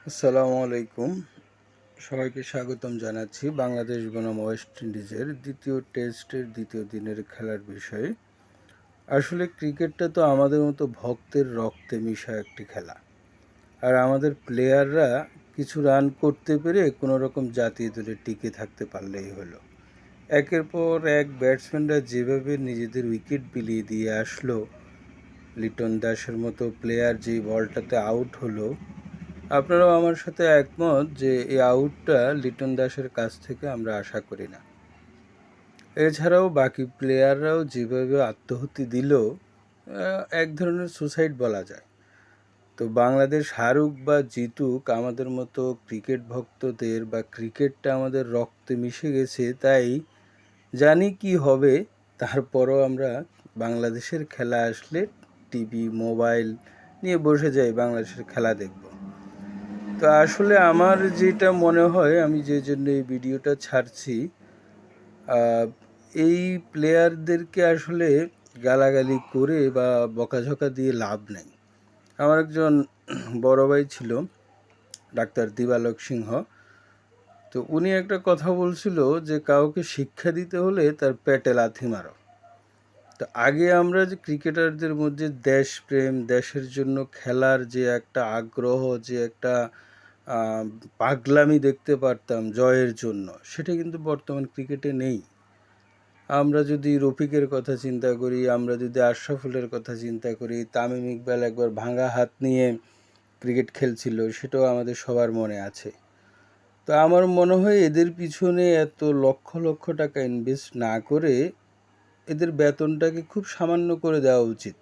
আসসালামু আলাইকুম। সবাইকে স্বাগতম জানাচ্ছি বাংলাদেশ বনাম ওয়েস্ট ইন্ডিজের দ্বিতীয় টেস্টের দ্বিতীয় দিনের খেলার বিষয়ে। আসলে ক্রিকেটটা তো আমাদের মতো ভক্তের রক্তে মিশা একটি খেলা। আর আমাদের প্লেয়াররা কিছু রান করতে পেরে কোনো রকম জাতীয় দলে টিকে থাকতে পারলেই হলো। একের পর এক ব্যাটসম্যানরা যেভাবে নিজেদের উইকেট বিলিয়ে দিয়ে আসলো, লিটন দাসের মতো প্লেয়ার যেই বলটাতে আউট হলো, আপনারাও আমার সাথে একমত যে এই আউটটা লিটন দাসের কাছ থেকে আমরা আশা করি না। এছাড়াও বাকি প্লেয়াররাও যেভাবে আত্মহতি দিল, এক ধরনের সুসাইড বলা যায়। তো বাংলাদেশ হারুক বা জিতুক, আমাদের মতো ক্রিকেট ভক্তদের বা ক্রিকেটটা আমাদের রক্তে মিশে গেছে, তাই জানি কি হবে। তারপরও আমরা বাংলাদেশের খেলা আসলে টিভি মোবাইল নিয়ে বসে যাই, বাংলাদেশের খেলা দেখব। তো আসলে আমার যেটা মনে হয়, আমি যে জন্য এই ভিডিওটা ছাড়ছি, এই প্লেয়ারদেরকে আসলে গালাগালি করে বা বকাঝকা দিয়ে লাভ নেই। আমার একজন বড় ভাই ছিল, ডাক্তার দিবালোক সিংহ। তো উনি একটা কথা বলছিল যে কাউকে শিক্ষা দিতে হলে তার পেটে লাথি মারো। তো আগে আমরা যে ক্রিকেটারদের মধ্যে দেশপ্রেম, দেশের জন্য খেলার যে একটা আগ্রহ, যে একটা পাগলামি দেখতে পারতাম জয়ের জন্য, সেটা কিন্তু বর্তমান ক্রিকেটে নেই। আমরা যদি রফিকের কথা চিন্তা করি, আমরা যদি আশরাফুলের কথা চিন্তা করি, তামিম ইকবাল একবার ভাঙা হাত নিয়ে ক্রিকেট খেলছিল, সেটাও আমাদের সবার মনে আছে। তো আমার মনে হয় এদের পিছনে এত লক্ষ লক্ষ টাকা ইনভেস্ট না করে এদের বেতনটাকে খুব সামান্য করে দেওয়া উচিত।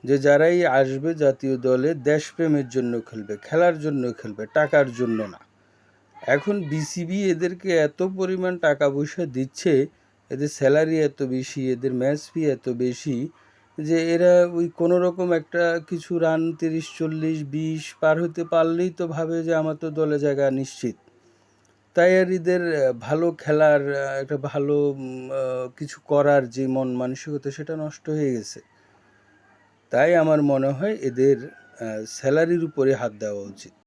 যে যারাই আসবে জাতীয় দলে দেশপ্রেমের জন্য খেলবে, খেলার জন্য খেলবে, টাকার জন্য না। এখন বিসিবি এদেরকে এত পরিমাণ টাকা পয়সা দিচ্ছে, এদের স্যালারি এত বেশি, এদের ম্যাচ ফি এত বেশি, যে এরা ওই কোনো রকম একটা কিছু রান 30, 40, 20 পার হতে পারলেই তো ভাবে যে আমার তো দলে জায়গা নিশ্চিত। তাই আর এদের ভালো খেলার, একটা ভালো কিছু করার যে মন মানসিকতা, সেটা নষ্ট হয়ে গেছে। তাই আমার মনে হয় এদের স্যালারির উপরে হাত দেওয়া উচিত।